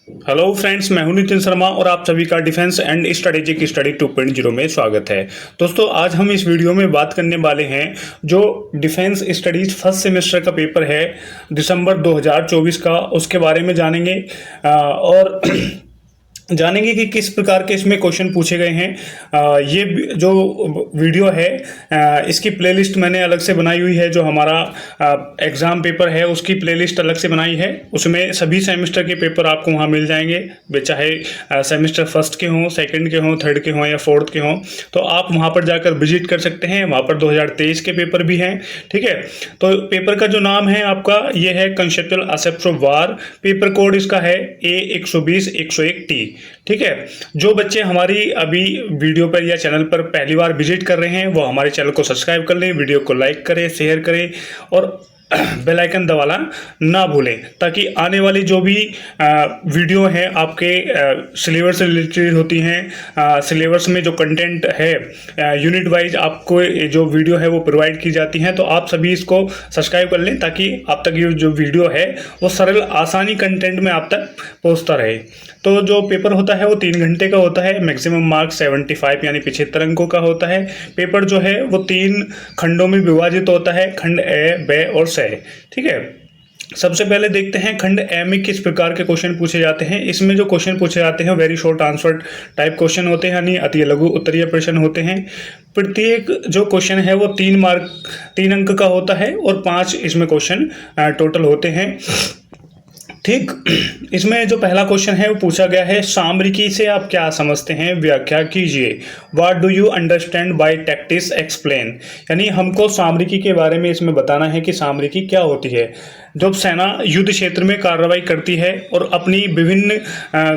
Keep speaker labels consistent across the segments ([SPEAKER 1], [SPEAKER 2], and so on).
[SPEAKER 1] Hello friends, मैं हूं नितिन शर्मा और आप सभी का डिफेंस एंड स्ट्रेटेजिक स्टडी 2.0 में स्वागत है। दोस्तों, आज हम इस वीडियो में बात करने वाले हैं जो डिफेंस स्टडीज फर्स्ट सेमेस्टर का पेपर है दिसंबर 2024 का, उसके बारे में जानेंगे और जानेंगे कि किस प्रकार के इसमें क्वेश्चन पूछे गए हैं। ये जो वीडियो है इसकी प्लेलिस्ट मैंने अलग से बनाई हुई है। जो हमारा एग्ज़ाम पेपर है उसकी प्लेलिस्ट अलग से बनाई है, उसमें सभी सेमेस्टर के पेपर आपको वहाँ मिल जाएंगे, वे चाहे सेमेस्टर फर्स्ट के हों, सेकंड के हों, थर्ड के हों या फोर्थ के हों। तो आप वहाँ पर जाकर विजिट कर सकते हैं। वहाँ पर 2023 के पेपर भी हैं। ठीक है, तो पेपर का जो नाम है आपका ये है conceptual aspects of war. Paper code इसका है A120-101T। ठीक है, जो बच्चे हमारी अभी वीडियो पर या चैनल पर पहली बार विजिट कर रहे हैं वो हमारे चैनल को सब्सक्राइब कर लें, वीडियो को लाइक करें, शेयर करें और बेल आइकन दबाना ना भूलें, ताकि आने वाली जो भी वीडियो है आपके सिलेबस से रिलेटेड होती हैं। सिलेबस में जो कंटेंट है यूनिट वाइज आपको जो वीडियो है वो प्रोवाइड की जाती हैं, तो आप सभी इसको सब्सक्राइब कर लें ताकि आप तक ये जो वीडियो है वो सरल आसानी कंटेंट में आप तक पहुंचता रहे। तो जो पेपर होता है वो 3 घंटे का होता है। मैक्सिमम मार्क्स 75 यानी 75 अंकों का होता है। पेपर जो है वो 3 खंडों में विभाजित होता है, खंड ए, बे और से। ठीक है, सबसे पहले देखते हैं खंड ए में किस प्रकार के क्वेश्चन पूछे जाते हैं। इसमें जो क्वेश्चन पूछे जाते हैं very short answer type question होते हैं, यानी अति लघु उत्तरीय प्रश्न होते हैं। प्रत्येक जो क्वेश्चन है वो 3 अंक का होता है और 5 इसमें क्वेश्चन टोटल होते हैं। ठीक, इसमें जो पहला क्वेश्चन है वो पूछा गया है, सामरिकी से आप क्या समझते हैं, व्याख्या कीजिए। What do you understand by tactics, explain. यानी हमको सामरिकी के बारे में इसमें बताना है कि सामरिकी क्या होती है। जब सेना युद्ध क्षेत्र में कार्रवाई करती है और अपनी विभिन्न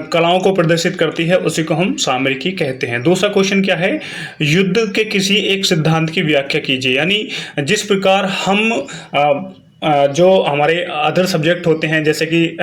[SPEAKER 1] कलाओं को प्रदर्शित करती है, उसी को हम सामरिकी कहते हैं। दूसरा क्वेश्चन क्या है, युद्ध के किसी एक सिद्धांत की व्याख्या कीजिए। यानी जिस प्रकार हम जो हमारे अदर सब्जेक्ट होते हैं जैसे कि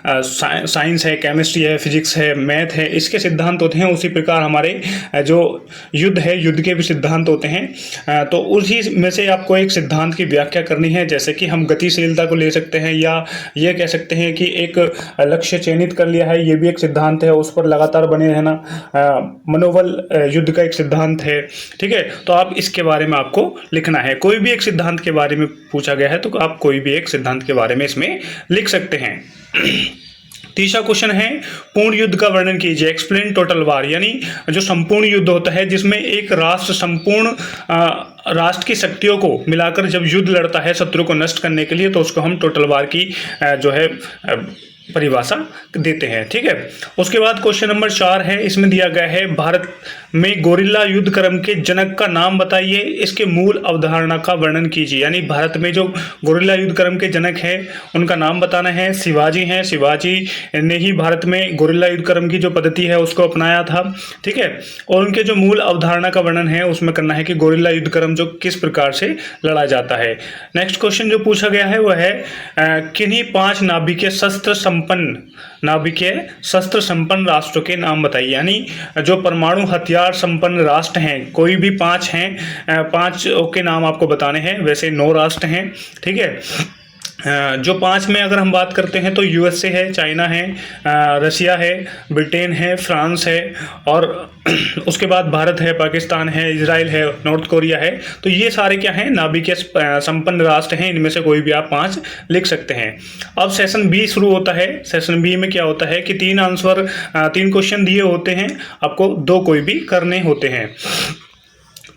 [SPEAKER 1] साइंस है, केमिस्ट्री है, फिजिक्स है, मैथ है, इसके सिद्धांत होते हैं, उसी प्रकार हमारे जो युद्ध है, युद्ध के भी सिद्धांत होते हैं। तो उसी में से आपको एक सिद्धांत की व्याख्या करनी है। जैसे कि हम गतिशीलता को ले सकते हैं या ये कह सकते हैं कि एक लक्ष्य चयनित कर लिया है, ये भी एक सिद्धांत है, उस पर लगातार बने रहना मनोबल युद्ध का एक सिद्धांत है। ठीक है, तो आप इसके बारे में आपको लिखना है। कोई भी एक सिद्धांत के बारे में पूछा गया है तो आप कोई भी एक सिद्धांत के बारे में इसमें लिख सकते हैं। तीसरा क्वेश्चन है, पूर्ण युद्ध का वर्णन कीजिए, एक्सप्लेन टोटल वार। यानी जो संपूर्ण युद्ध होता है जिसमें एक राष्ट्र संपूर्ण राष्ट्र की शक्तियों को मिलाकर जब युद्ध लड़ता है शत्रु को नष्ट करने के लिए, तो उसको हम टोटल वार की जो है परिभाषा देते हैं। ठीक है, उसके बाद क्वेश्चन नंबर 4 है, इसमें दिया गया है, भारत में गोरिल्ला युद्ध क्रम के जनक का नाम बताइए, इसके मूल अवधारणा का वर्णन कीजिए। यानी भारत में जो गोरिल्ला युद्ध क्रम के जनक है उनका नाम बताना है। शिवाजी हैं, शिवाजी ने ही भारत में गोरिल्ला युद्ध क्रम की जो पद्धति है उसको अपनाया था। ठीक है, और उनके जो मूल अवधारणा का वर्णन है उसमें करना है कि गोरिल्ला युद्ध क्रम जो किस प्रकार से लड़ा जाता है। नेक्स्ट क्वेश्चन जो पूछा गया है वह है, किन्हीं 5 नाभिकीय शस्त्र संपन्न राष्ट्रों के नाम बताइए। यानी जो परमाणु हथियार संपन्न राष्ट्र हैं, कोई भी 5 हैं, 5 के नाम आपको बताने हैं। वैसे 9 राष्ट्र हैं। ठीक है, जो 5 में अगर हम बात करते हैं तो यूएसए है, चाइना है, रशिया है, ब्रिटेन है, फ्रांस है और उसके बाद भारत है, पाकिस्तान है, इजराइल है, नॉर्थ कोरिया है। तो ये सारे क्या हैं, नाभिकीय संपन्न राष्ट्र हैं। इनमें से कोई भी आप 5 लिख सकते हैं। अब सेशन बी शुरू होता है। सेशन बी में क्या होता है कि 3 क्वेश्चन दिए होते हैं, आपको 2 कोई भी करने होते हैं।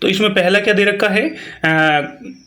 [SPEAKER 1] तो इसमें पहला क्या दे रखा है,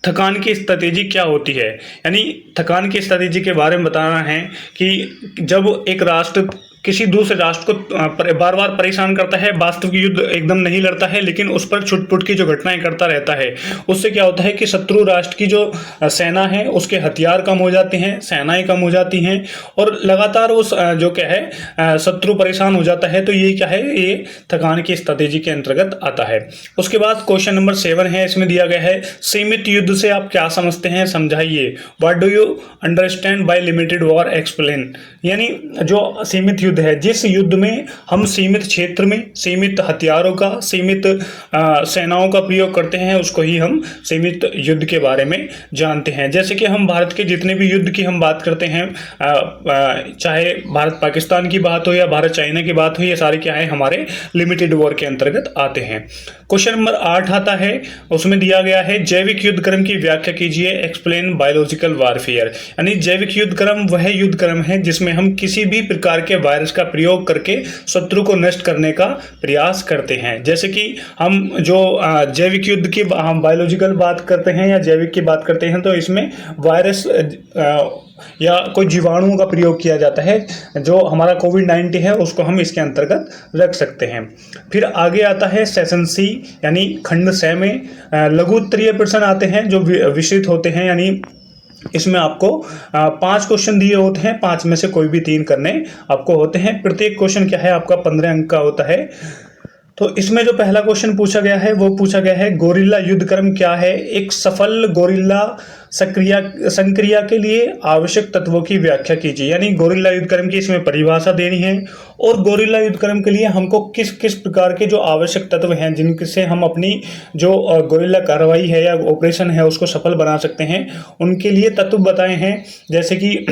[SPEAKER 1] थकान की स्ट्रैटेजी क्या होती है। यानी थकान की स्ट्रैटेजी के बारे में बताना है कि जब एक राष्ट्र किसी दूसरे राष्ट्र को बार बार परेशान करता है, वास्तविक युद्ध एकदम नहीं लड़ता है लेकिन उस पर छुटपुट की जो घटनाएं करता रहता है, उससे क्या होता है कि शत्रु राष्ट्र की जो सेना है उसके हथियार कम हो जाते हैं, सेनाएं कम हो जाती हैं और लगातार उस जो क्या है शत्रु परेशान हो जाता है। तो ये क्या है, ये थकान की स्ट्रैटेजी के अंतर्गत आता है। उसके बाद क्वेश्चन नंबर 7 है, इसमें दिया गया है, सीमित युद्ध से आप क्या समझते हैं, समझाइए। What do you understand by limited war, explain. यानी जो सीमित युद्ध युद्ध है, जिस युद्ध में हम सीमित क्षेत्र में सीमित हथियारों का, सीमित सेनाओं का प्रयोग करते हैं, उसको ही हम सीमित युद्ध के बारे में जानते हैं। जैसे कि हम भारत के जितने भी युद्ध की हम बात करते हैं, चाहे भारत पाकिस्तान की बात हो या भारत चाइना की बात हो, ये सारे क्या है, हमारे लिमिटेड वॉर के अंतर्गत आते हैं। क्वेश्चन नंबर 8 आता है, उसमें दिया गया है जैविक युद्ध क्रम की व्याख्या कीजिए, एक्सप्लेन बायोलॉजिकल वारफेयर। यानी जैविक युद्ध क्रम वह युद्ध क्रम है जिसमें हम किसी भी प्रकार के वायरस का प्रयोग करके शत्रु को नष्ट करने का प्रयास करते हैं। जैसे कि हम जो जैविक युद्ध की हम बायोलॉजिकल बात करते हैं या जैविक की बात करते हैं, तो इसमें वायरस या कोई जीवाणुओं का प्रयोग किया जाता है। जो हमारा कोविड-19 है उसको हम इसके अंतर्गत रख सकते हैं। फिर आगे आता है सेशन सी, यानी खंड 6 में लघु उत्तरीय प्रश्न आते हैं जो विस्तृत होते हैं। यानी इसमें आपको 5 क्वेश्चन दिए होते हैं, 5 में से कोई भी 3 करने आपको होते हैं। प्रत्येक क्वेश्चन क्या है, आपका 15 अंक का होता है। तो इसमें जो पहला क्वेश्चन पूछा गया है वो पूछा गया है गोरिल्ला युद्ध क्रम क्या है, एक सफल गोरिल्ला संक्रिया के लिए आवश्यक तत्वों की व्याख्या कीजिए। यानी गोरिल्ला युद्ध क्रम की इसमें परिभाषा देनी है और गोरिल्ला युद्ध क्रम के लिए हमको किस किस प्रकार के जो आवश्यक तत्व हैं जिनसे हम अपनी जो गोरिल्ला कार्रवाई है या ऑपरेशन है उसको सफल बना सकते हैं, उनके लिए तत्व बताए हैं। जैसे कि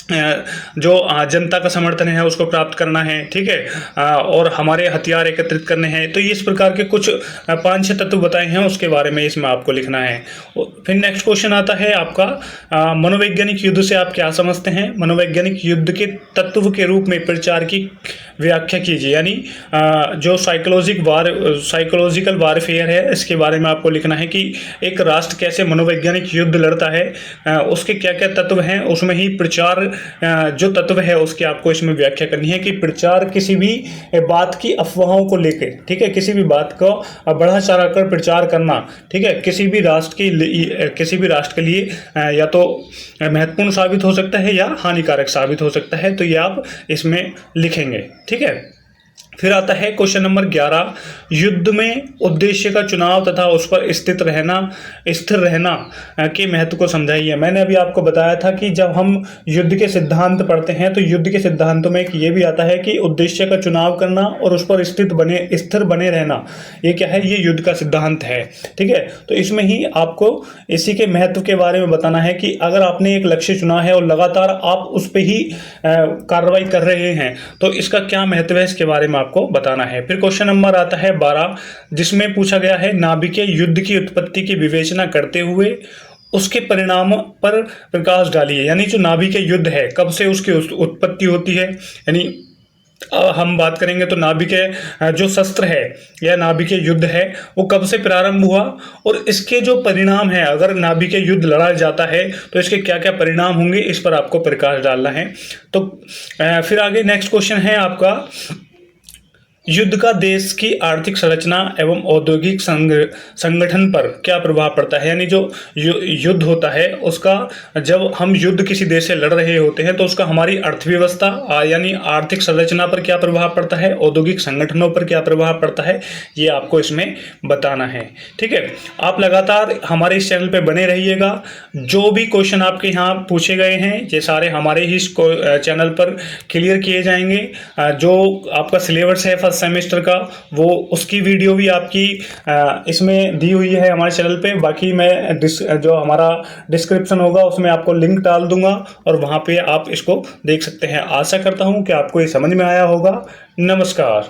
[SPEAKER 1] जो जनता का समर्थन है उसको प्राप्त करना है, ठीक है, और हमारे हथियार एकत्रित करने हैं। तो इस प्रकार के कुछ 5-6 तत्व बताए हैं, उसके बारे में इसमें आपको लिखना है। फिर नेक्स्ट क्वेश्चन आता है आपका मनोवैज्ञानिक युद्ध से आप क्या समझते हैं। मनोवैज्ञानिक युद्ध के तत्व के रूप में प्रचार की व्याख्या कीजिए। यानी जो साइकोलॉजिकल वारफेयर है इसके बारे में आपको लिखना है कि एक राष्ट्र कैसे मनोवैज्ञानिक युद्ध लड़ता है, उसके क्या क्या तत्व हैं, उसमें ही प्रचार जो तत्व है उसकी आपको इसमें व्याख्या करनी है कि प्रचार किसी भी बात की अफवाहों को लेकर, ठीक है, किसी भी बात को बढ़ा चढ़ा कर प्रचार करना, ठीक है, किसी भी राष्ट्र के लिए या तो महत्वपूर्ण साबित हो सकता है या हानिकारक साबित हो सकता है। तो ये आप इसमें लिखेंगे, ठीक है। फिर आता है क्वेश्चन नंबर 11, युद्ध में उद्देश्य का चुनाव तथा उस पर स्थिर रहना के महत्व को समझाइए। मैंने अभी आपको बताया था कि जब हम युद्ध के सिद्धांत पढ़ते हैं तो युद्ध के सिद्धांतों में ये भी आता है कि उद्देश्य का चुनाव करना और उस पर स्थिर बने रहना, ये क्या है, ये युद्ध का सिद्धांत है, ठीक है। तो इसमें ही आपको इसी के महत्व के बारे में बताना है कि अगर आपने एक लक्ष्य चुना है और लगातार आप उस पर ही कार्रवाई कर रहे हैं तो इसका क्या महत्व है, इसके बारे में आपको बताना है। फिर क्वेश्चन नंबर आता है 12, जिसमें पूछा गया है नाभिकीय युद्ध की उत्पत्ति की विवेचना करते हुए उसके परिणाम पर प्रकाश डालिए। यानी जो नाभिकीय युद्ध है कब से उसकी उत्पत्ति होती है, यानी हम बात करेंगे तो नाभिकीय जो शस्त्र है या नाभिकीय युद्ध है वो कब से प्रारंभ हुआ और इसके जो परिणाम है, अगर नाभिकीय युद्ध लड़ा जाता है तो इसके क्या क्या परिणाम होंगे, इस पर आपको प्रकाश डालना है। तो फिर आगे नेक्स्ट क्वेश्चन है आपका, युद्ध का देश की आर्थिक संरचना एवं औद्योगिक संगठन पर क्या प्रभाव पड़ता है। यानी जो युद्ध होता है उसका, जब हम युद्ध किसी देश से लड़ रहे होते हैं तो उसका हमारी अर्थव्यवस्था यानी आर्थिक संरचना पर क्या प्रभाव पड़ता है, औद्योगिक संगठनों पर क्या प्रभाव पड़ता है, ये आपको इसमें बताना है, ठीक है। आप लगातार हमारे इस चैनल पर बने रहिएगा। जो भी क्वेश्चन आपके यहाँ पूछे गए हैं ये सारे हमारे ही चैनल पर क्लियर किए जाएंगे। जो आपका सिलेबस है सेमेस्टर का वो उसकी वीडियो भी आपकी इसमें दी हुई है हमारे चैनल पे। बाकी मैं जो हमारा डिस्क्रिप्शन होगा उसमें आपको लिंक डाल दूंगा और वहाँ पे आप इसको देख सकते हैं। आशा करता हूँ कि आपको ये समझ में आया होगा। नमस्कार।